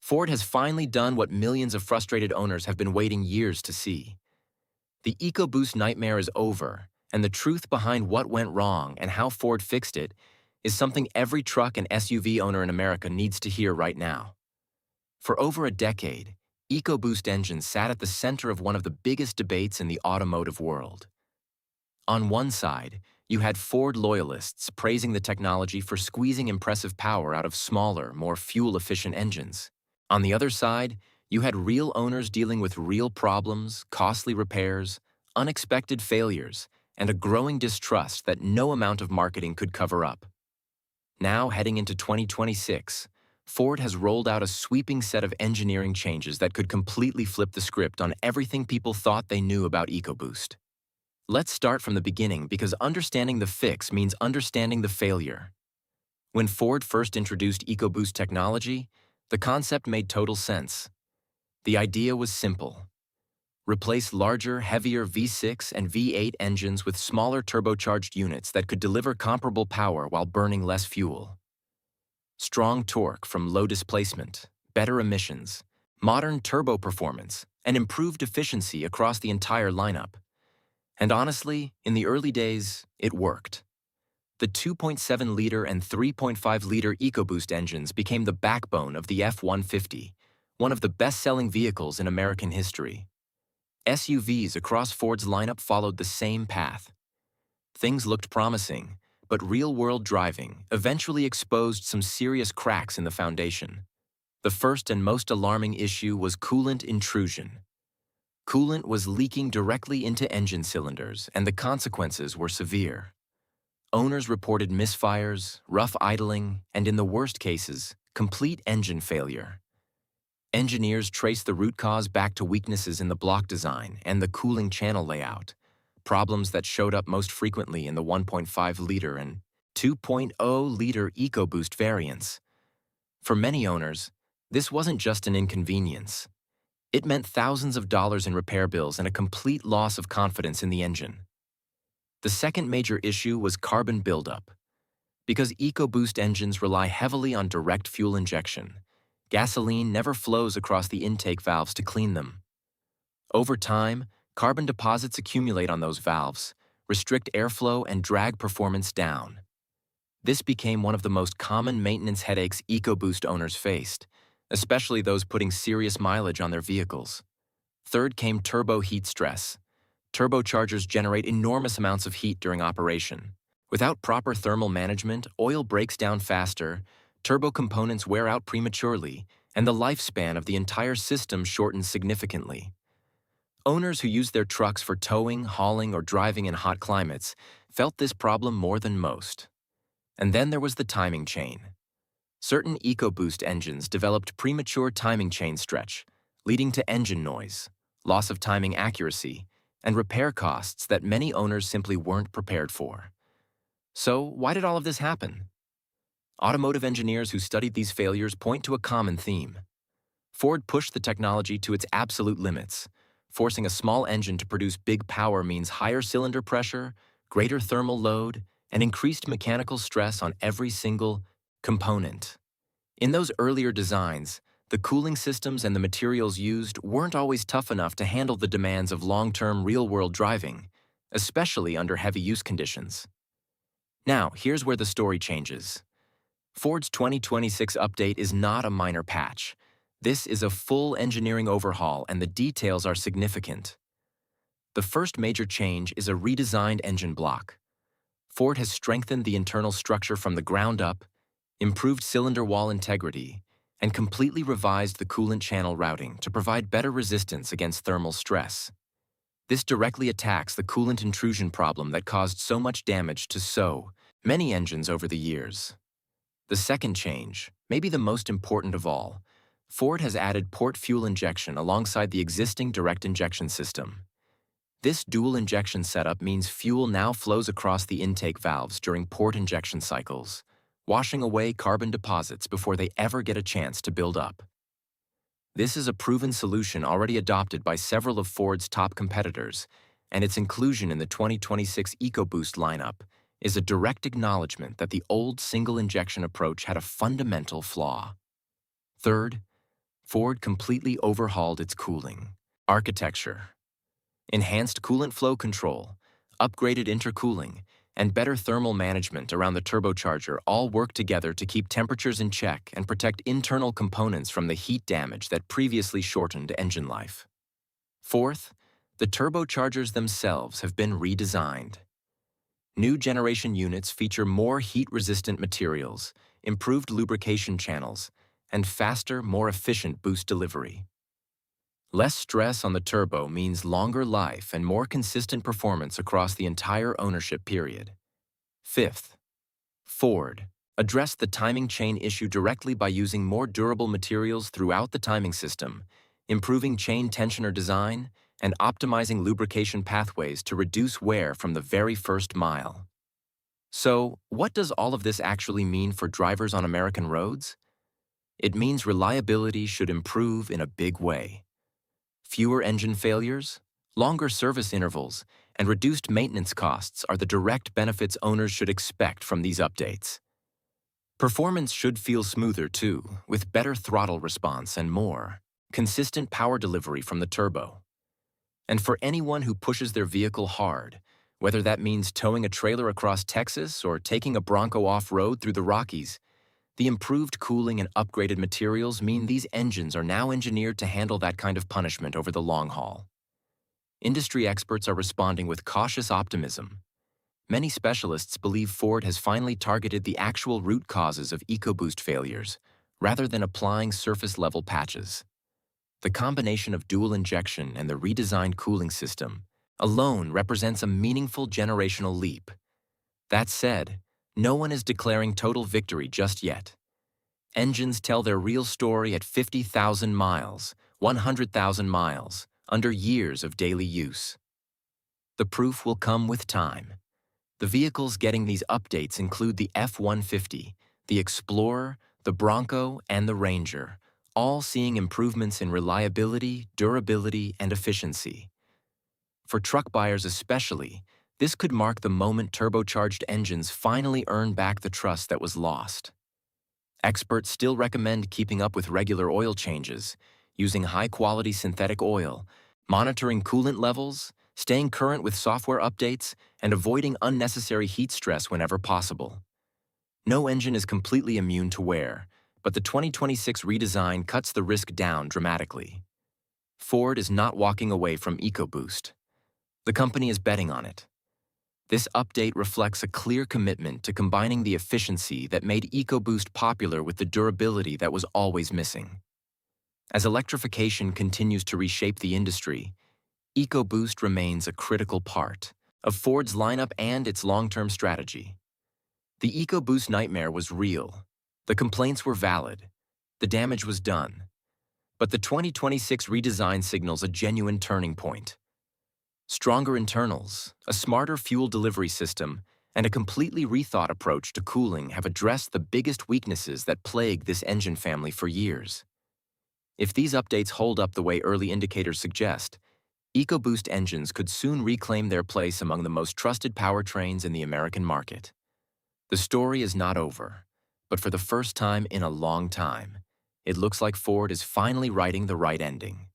Ford has finally done what millions of frustrated owners have been waiting years to see. The EcoBoost nightmare is over, and the truth behind what went wrong and how Ford fixed it is something every truck and SUV owner in America needs to hear right now. For over a decade, EcoBoost engines sat at the center of one of the biggest debates in the automotive world. On one side, you had Ford loyalists praising the technology for squeezing impressive power out of smaller, more fuel-efficient engines. On the other side, you had real owners dealing with real problems, costly repairs, unexpected failures, and a growing distrust that no amount of marketing could cover up. Now, heading into 2026, Ford has rolled out a sweeping set of engineering changes that could completely flip the script on everything people thought they knew about EcoBoost. Let's start from the beginning because understanding the fix means understanding the failure. When Ford first introduced EcoBoost technology, the concept made total sense. The idea was simple. Replace larger, heavier V6 and V8 engines with smaller turbocharged units that could deliver comparable power while burning less fuel. Strong torque from low displacement, better emissions, modern turbo performance, and improved efficiency across the entire lineup. And honestly, in the early days, it worked. The 2.7-liter and 3.5-liter EcoBoost engines became the backbone of the F-150, one of the best-selling vehicles in American history. SUVs across Ford's lineup followed the same path. Things looked promising, but real-world driving eventually exposed some serious cracks in the foundation. The first and most alarming issue was coolant intrusion. Coolant was leaking directly into engine cylinders, and the consequences were severe. Owners reported misfires, rough idling, and in the worst cases, complete engine failure. Engineers traced the root cause back to weaknesses in the block design and the cooling channel layout, problems that showed up most frequently in the 1.5-liter and 2.0-liter EcoBoost variants. For many owners, this wasn't just an inconvenience. It meant thousands of dollars in repair bills and a complete loss of confidence in the engine. The second major issue was carbon buildup. Because EcoBoost engines rely heavily on direct fuel injection, gasoline never flows across the intake valves to clean them. Over time, carbon deposits accumulate on those valves, restrict airflow, and drag performance down. This became one of the most common maintenance headaches EcoBoost owners faced, especially those putting serious mileage on their vehicles. Third came turbo heat stress. Turbochargers generate enormous amounts of heat during operation. Without proper thermal management, oil breaks down faster, turbo components wear out prematurely, and the lifespan of the entire system shortens significantly. Owners who used their trucks for towing, hauling, or driving in hot climates felt this problem more than most. And then there was the timing chain. Certain EcoBoost engines developed premature timing chain stretch, leading to engine noise, loss of timing accuracy, and repair costs that many owners simply weren't prepared for. So, why did all of this happen? Automotive engineers who studied these failures point to a common theme. Ford pushed the technology to its absolute limits. Forcing a small engine to produce big power means higher cylinder pressure, greater thermal load, and increased mechanical stress on every single component. In those earlier designs, the cooling systems and the materials used weren't always tough enough to handle the demands of long-term real-world driving, especially under heavy use conditions. Now, here's where the story changes. Ford's 2026 update is not a minor patch. This is a full engineering overhaul, and the details are significant. The first major change is a redesigned engine block. Ford has strengthened the internal structure from the ground up, improved cylinder wall integrity, and completely revised the coolant channel routing to provide better resistance against thermal stress. This directly attacks the coolant intrusion problem that caused so much damage to so many engines over the years. The second change, maybe the most important of all, Ford has added port fuel injection alongside the existing direct injection system. This dual injection setup means fuel now flows across the intake valves during port injection cycles, washing away carbon deposits before they ever get a chance to build up. This is a proven solution already adopted by several of Ford's top competitors, and its inclusion in the 2026 EcoBoost lineup is a direct acknowledgement that the old single-injection approach had a fundamental flaw. Third, Ford completely overhauled its cooling architecture. Enhanced coolant flow control, upgraded intercooling, and better thermal management around the turbocharger all work together to keep temperatures in check and protect internal components from the heat damage that previously shortened engine life. Fourth, the turbochargers themselves have been redesigned. New generation units feature more heat-resistant materials, improved lubrication channels, and faster, more efficient boost delivery. Less stress on the turbo means longer life and more consistent performance across the entire ownership period. Fifth, Ford addressed the timing chain issue directly by using more durable materials throughout the timing system, improving chain tensioner design, and optimizing lubrication pathways to reduce wear from the very first mile. So, what does all of this actually mean for drivers on American roads? It means reliability should improve in a big way. Fewer engine failures, longer service intervals, and reduced maintenance costs are the direct benefits owners should expect from these updates. Performance should feel smoother too, with better throttle response and more consistent power delivery from the turbo. And for anyone who pushes their vehicle hard, whether that means towing a trailer across Texas or taking a Bronco off-road through the Rockies, the improved cooling and upgraded materials mean these engines are now engineered to handle that kind of punishment over the long haul. Industry experts are responding with cautious optimism. Many specialists believe Ford has finally targeted the actual root causes of EcoBoost failures, rather than applying surface-level patches. The combination of dual injection and the redesigned cooling system alone represents a meaningful generational leap. That said, no one is declaring total victory just yet. Engines tell their real story at 50,000 miles, 100,000 miles, under years of daily use. The proof will come with time. The vehicles getting these updates include the F-150, the Explorer, the Bronco, and the Ranger, all seeing improvements in reliability, durability, and efficiency. For truck buyers especially, this could mark the moment turbocharged engines finally earn back the trust that was lost. Experts still recommend keeping up with regular oil changes, using high-quality synthetic oil, monitoring coolant levels, staying current with software updates, and avoiding unnecessary heat stress whenever possible. No engine is completely immune to wear, but the 2026 redesign cuts the risk down dramatically. Ford is not walking away from EcoBoost. The company is betting on it. This update reflects a clear commitment to combining the efficiency that made EcoBoost popular with the durability that was always missing. As electrification continues to reshape the industry, EcoBoost remains a critical part of Ford's lineup and its long-term strategy. The EcoBoost nightmare was real. The complaints were valid. The damage was done. But the 2026 redesign signals a genuine turning point. Stronger internals, a smarter fuel delivery system, and a completely rethought approach to cooling have addressed the biggest weaknesses that plague this engine family for years. If these updates hold up the way early indicators suggest, EcoBoost engines could soon reclaim their place among the most trusted powertrains in the American market. The story is not over, but for the first time in a long time, it looks like Ford is finally writing the right ending.